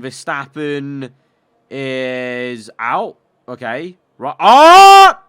Verstappen is out. Okay. Right. Ah!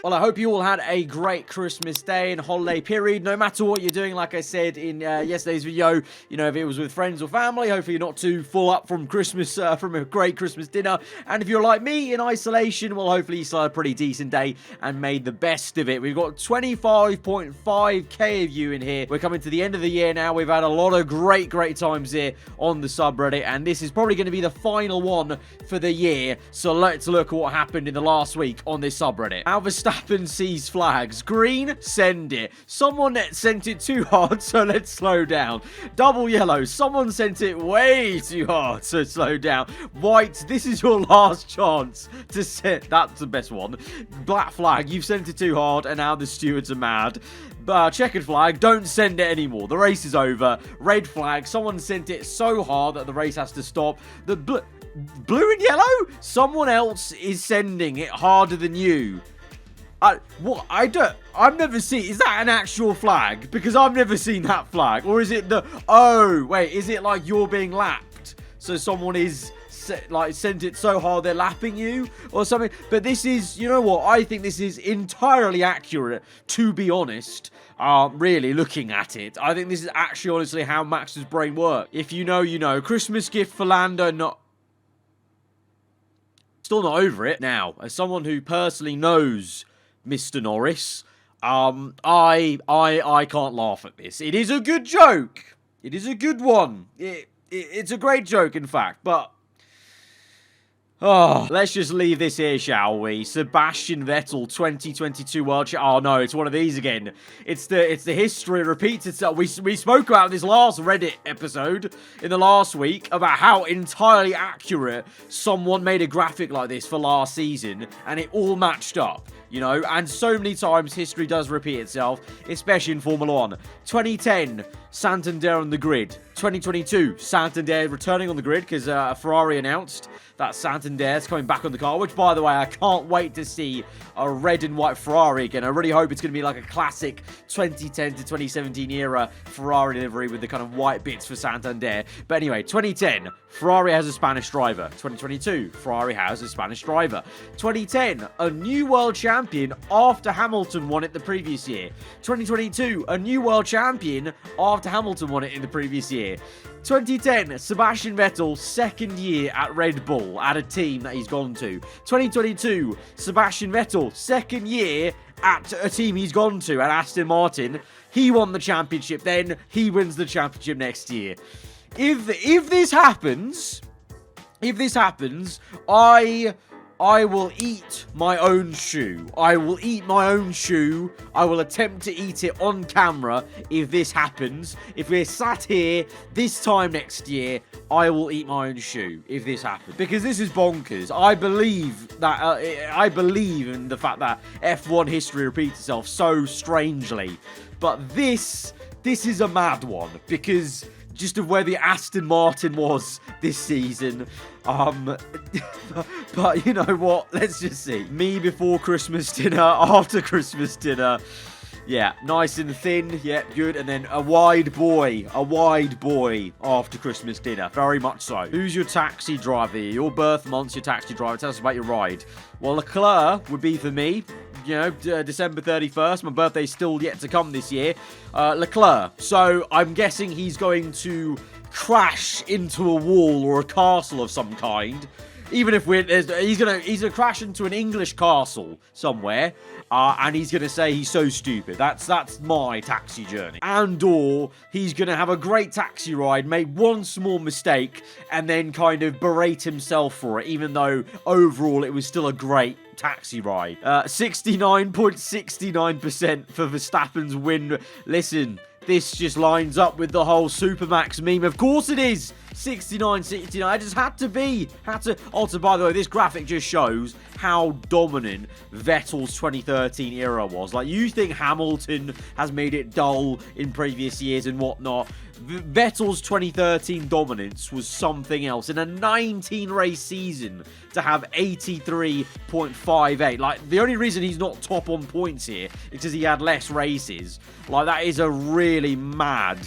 Well, I hope you all had a great Christmas day and holiday period. No matter what you're doing, like I said in yesterday's video, you know, if it was with friends or family, hopefully you're not too full up from Christmas, from a great Christmas dinner. And if you're like me in isolation, well, hopefully you still had a pretty decent day and made the best of it. We've got 25.5k of you in here. We're coming to the end of the year now. We've had a lot of great times here on the subreddit, and this is probably going to be the final one for the year. So let's look at what happened in the last week on this subreddit. Now, Verstappen sees flags. Green, send it. Someone sent it too hard, so let's slow down. Double yellow. Someone sent it way too hard, so slow down. White, this is your last chance to set. That's the best one. Black flag, you've sent it too hard, and now the stewards are mad. Checkered flag, don't send it anymore. The race is over. Red flag, someone sent it so hard that the race has to stop. The blue and yellow, someone else is sending it harder than you. I've never seen, is that an actual flag? Because I've never seen that flag. Or is it is it like you're being lapped? So someone is, like, sent it so hard they're lapping you or something? But this is, you know what, I think this is entirely accurate, to be honest. Really looking at it, I think this is actually honestly how Max's brain works. If you know, you know. Christmas gift for Lando, still not over it. Now, as someone who personally knows Mr. Norris, I can't laugh at this. It is a good joke. It is a good one. It's a great joke, in fact, but let's just leave this here, shall we? Sebastian Vettel, 2022 World Champion. Oh no, it's one of these again. It's the history repeats itself. We spoke about this last Reddit episode in the last week about how entirely accurate someone made a graphic like this for last season, and it all matched up. You know, and so many times history does repeat itself, especially in Formula 1. 2010, Santander on the grid. 2022, Santander returning on the grid because Ferrari announced that Santander is coming back on the car, which, by the way, I can't wait to see a red and white Ferrari again. I really hope it's going to be like a classic 2010 to 2017 era Ferrari livery with the kind of white bits for Santander. But anyway, 2010, Ferrari has a Spanish driver. 2022, Ferrari has a Spanish driver. 2010, a new world champion after Hamilton won it the previous year. 2022, a new world champion after Hamilton won it in the previous year. 2010, Sebastian Vettel, second year at Red Bull, at a team that he's gone to. 2022, Sebastian Vettel, second year at a team he's gone to, at Aston Martin. He won the championship then, he wins the championship next year. If this happens, I will eat my own shoe. I will eat my own shoe. I will attempt to eat it on camera if this happens. If we're sat here this time next year, I will eat my own shoe if this happens. Because this is bonkers. I believe in the fact that F1 history repeats itself so strangely. But this is a mad one because just of where the Aston Martin was this season. But you know what? Let's just see. Me before Christmas dinner, after Christmas dinner. Yeah, nice and thin. Yeah, good. And then a wide boy after Christmas dinner. Very much so. Who's your taxi driver? Your birth month's your taxi driver. Tell us about your ride. Well, Leclerc would be for me. You know, December 31st. My birthday's still yet to come this year. Leclerc. So I'm guessing he's going to crash into a wall or a castle of some kind. Even if he's gonna crash into an English castle somewhere, and he's gonna say he's so stupid. That's my taxi journey. And/or he's gonna have a great taxi ride, make one small mistake, and then kind of berate himself for it, even though overall it was still a great taxi ride. 69.69% for Verstappen's win. Listen, this just lines up with the whole Supermax meme. Of course it is. 69. I just had to. Also, by the way, this graphic just shows how dominant Vettel's 2013 era was. Like, you think Hamilton has made it dull in previous years and whatnot. Vettel's 2013 dominance was something else. In a 19-race season, to have 83.58. Like, the only reason he's not top on points here is because he had less races. Like, that is a really mad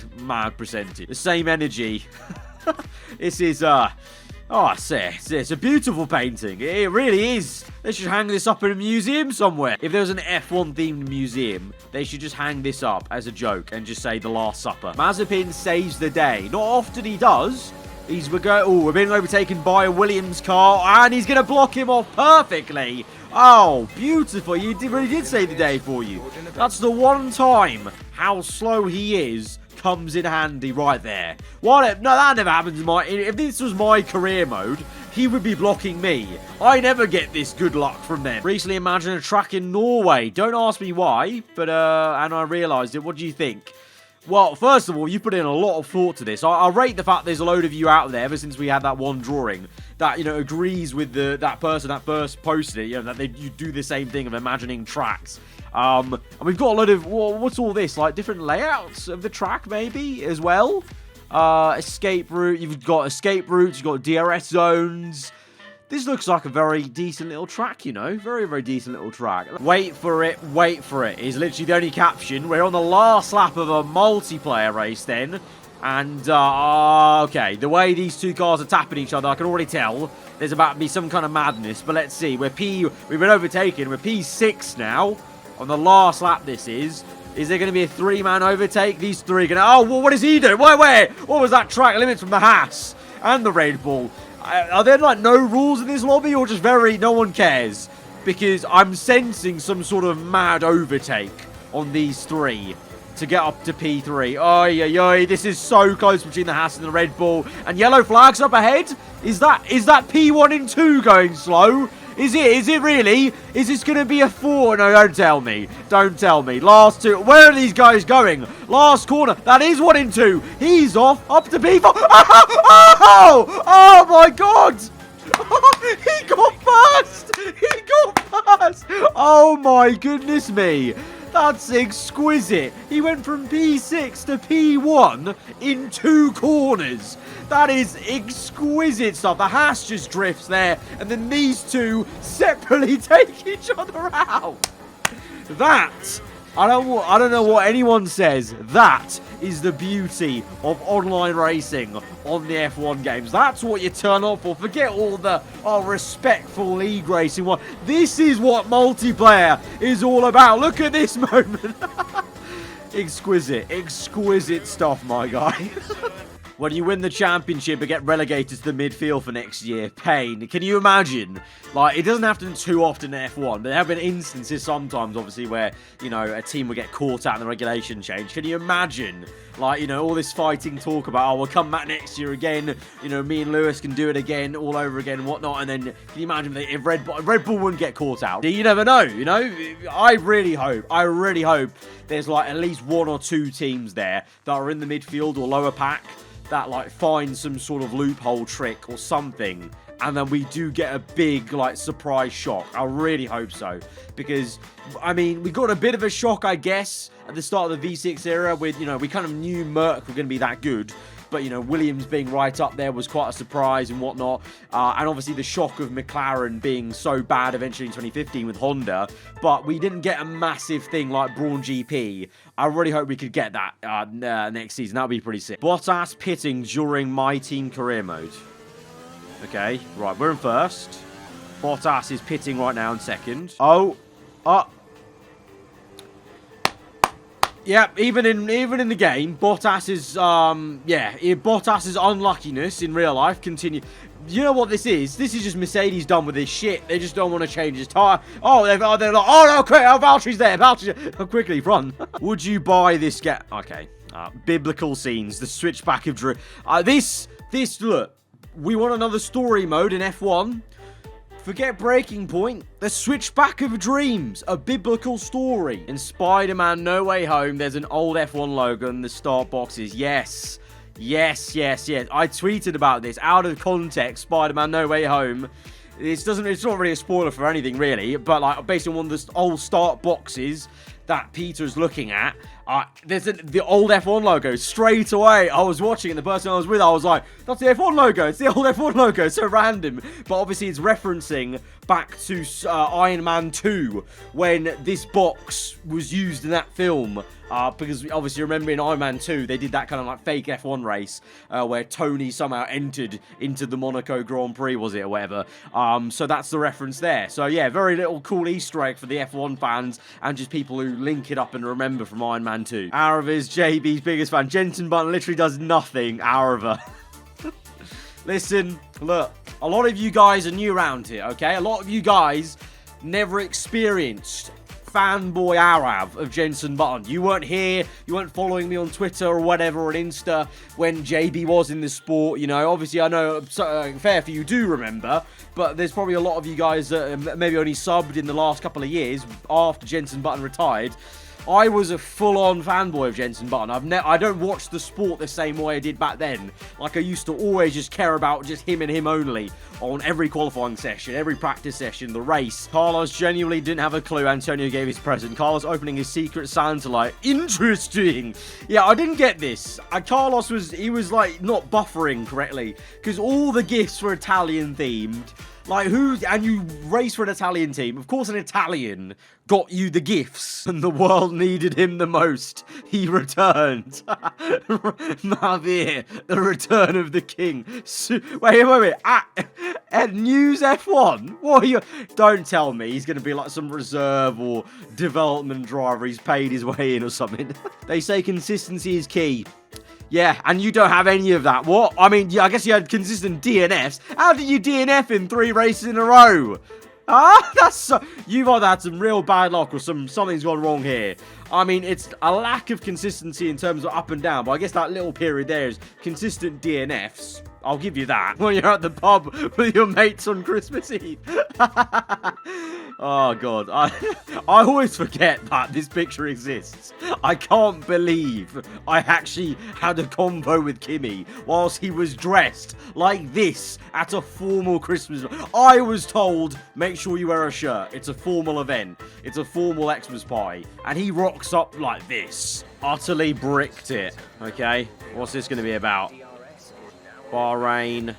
percentage. The same energy This is, it's a beautiful painting. It really is. They should hang this up in a museum somewhere. If there was an F1 themed museum, they should just hang this up as a joke and just say The Last Supper. Mazepin saves the day. Not often he does. We're being overtaken by a Williams car, and he's going to block him off perfectly. Oh, beautiful. He really did save the day for you. That's the one time how slow he is comes in handy right there. No, that never happens in my... If this was my career mode, he would be blocking me. I never get this good luck from them. Recently imagined a track in Norway. Don't ask me why, but, and I realised it. What do you think? Well, first of all, you put in a lot of thought to this. I rate the fact there's a load of you out there, ever since we had that one drawing, that, agrees with that person that first posted it, that you do the same thing of imagining tracks. And we've got a lot of, what's all this? Like, different layouts of the track, maybe, as well? Escape route, you've got escape routes, you've got DRS zones. This looks like a very decent little track, Very, very decent little track. Wait for it is literally the only caption. We're on the last lap of a multiplayer race then. And, okay, the way these two cars are tapping each other, I can already tell there's about to be some kind of madness. But let's see, we've been overtaken. We're P6 now. On the last lap this is. Is there going to be a three-man overtake? These three are going to... Oh, well, what is he doing? Wait. What was that track limits from the Haas and the Red Bull? Are there, like, no rules in this lobby, or just no one cares? Because I'm sensing some sort of mad overtake on these three to get up to P3. Oi, this is so close between the Haas and the Red Bull. And yellow flags up ahead? Is that P1 and 2 going slow? Is it really? Is this going to be a 4? No, don't tell me. Don't tell me. Last two. Where are these guys going? Last corner. That is 1 and 2. He's off. Up to P4. Oh my God. He got first. Oh my goodness me. That's exquisite. He went from P6 to P1 in 2 corners. That is exquisite stuff. The Haas just drifts there, and then these two separately take each other out. That, I don't know what anyone says. That is the beauty of online racing on the F1 games. That's what you turn up for. Forget all the respectful league racing. This is what multiplayer is all about. Look at this moment. Exquisite stuff, my guy. When you win the championship and get relegated to the midfield for next year, pain. Can you imagine? Like, it doesn't happen too often in F1, but there have been instances sometimes, obviously, where, a team will get caught out in the regulation change. Can you imagine? Like, all this fighting talk about, we'll come back next year again. Me and Lewis can do it again, all over again and whatnot. And then, can you imagine if Red Bull wouldn't get caught out? You never know, I really hope there's, like, at least 1 or 2 teams there that are in the midfield or lower pack that, like, find some sort of loophole trick or something, and then we do get a big, like, surprise shock. I really hope so, because, I mean, we got a bit of a shock, I guess, at the start of the V6 era with, we kind of knew Merc were going to be that good, but, Williams being right up there was quite a surprise and whatnot, and obviously the shock of McLaren being so bad eventually in 2015 with Honda, but we didn't get a massive thing like Brawn GP. I really hope we could get that next season. That would be pretty sick. Bottas pitting during my team career mode. Okay, right, we're in first. Bottas is pitting right now in second. Yeah, even in the game, Bottas's Bottas's unluckiness in real life continue. You know what this is? This is just Mercedes done with this shit. They just don't want to change his tire. Oh, they're like, oh no, quick, Valtteri's there. Quickly run. Would you buy this? Okay, biblical scenes. The switchback of Drew. This look. We want another story mode in F1. Forget Breaking Point. The Switchback of Dreams. A biblical story. In Spiderman No Way Home, there's an old F1 logo in the start boxes. Yes. I tweeted about this. Out of context, Spider-Man No Way Home. It's not really a spoiler for anything, really. But, like, based on one of the old start boxes that Peter's looking at, There's the old F1 logo. Straight away, I was watching, and the person I was with, I was like, that's the F1 logo. It's the old F1 logo. So random. But obviously, it's referencing back to Iron Man 2, when this box was used in that film. Because obviously, remember in Iron Man 2, they did that kind of like fake F1 race where Tony somehow entered into the Monaco Grand Prix, was it, or whatever. So that's the reference there. So yeah, very little cool Easter egg for the F1 fans and just people who link it up and remember from Iron Man 2. Aarava is JB's biggest fan. Jensen Button literally does nothing. Aarava. Listen, look, a lot of you guys are new around here, okay? A lot of you guys never experienced fanboy Arav of Jensen Button. You weren't here, you weren't following me on Twitter or whatever, on Insta, when JB was in the sport, you know. Obviously, I know fair for you do remember, but there's probably a lot of you guys that maybe only subbed in the last couple of years after Jensen Button retired. I was a full-on fanboy of Jensen Button. I don't watch the sport the same way I did back then. Like, I used to always just care about just him and him only on every qualifying session, every practice session, the race. Carlos genuinely didn't have a clue Antonio gave his present. Carlos opening his secret Santa, like, interesting. Yeah, I didn't get this. Carlos was like, not buffering correctly, because all the gifts were Italian-themed. Like, and you race for an Italian team. Of course, an Italian got you the gifts, and the world needed him the most. He returned. Mavir, the return of the king. Wait. At News F1? What are you? Don't tell me he's going to be like some reserve or development driver. He's paid his way in or something. They say consistency is key. Yeah, and you don't have any of that. What? I mean, I guess you had consistent DNFs. How did you DNF in 3 races in a row? That's so... You've either had some real bad luck or something's gone wrong here. I mean, it's a lack of consistency in terms of up and down, but I guess that little period there is consistent DNFs. I'll give you that. When you're at the pub with your mates on Christmas Eve. Oh, God. I always forget that this picture exists. I can't believe I actually had a convo with Kimmy whilst he was dressed like this at a formal Christmas. I was told, make sure you wear a shirt. It's a formal event. It's a formal Xmas party. And he rocks up like this. Utterly bricked it. Okay. What's this going to be about? Bahrain.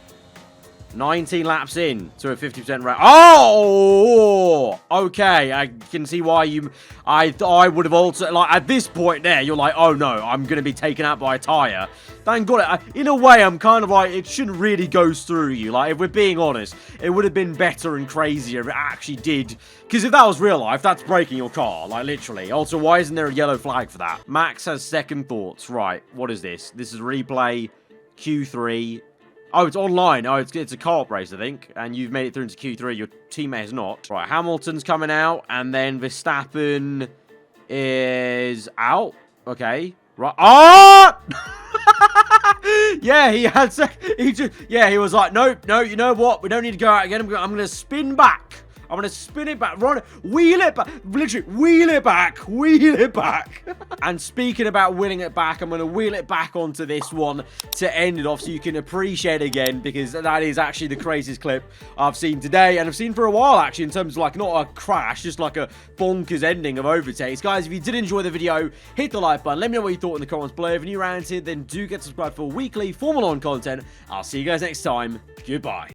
19 laps in to a 50% rate. Oh! Okay, I can see why you... I would have also... Like, at this point there, you're like, oh no, I'm going to be taken out by a tyre. Thank God. In a way, I'm kind of like, it shouldn't really go through you. Like, if we're being honest, it would have been better and crazier if it actually did. Because if that was real life, that's breaking your car. Like, literally. Also, why isn't there a yellow flag for that? Max has second thoughts. Right, what is this? This is replay Q3... Oh, it's online. Oh, it's a co-op race, I think. And you've made it through into Q3. Your teammate has not. Right, Hamilton's coming out. And then Verstappen is out. Okay. Right. Oh! Yeah, he had... he was like, nope, no, you know what? We don't need to go out again. I'm going to spin back. I'm going to spin it back, run it, wheel it back, literally, wheel it back. And speaking about wheeling it back, I'm going to wheel it back onto this one to end it off so you can appreciate it again, because that is actually the craziest clip I've seen today, and I've seen for a while, actually, in terms of, like, not a crash, just like a bonkers ending of overtakes. Guys, if you did enjoy the video, hit the like button, let me know what you thought in the comments below. If you're new around here, then do get subscribed for weekly Formula 1 content. I'll see you guys next time. Goodbye.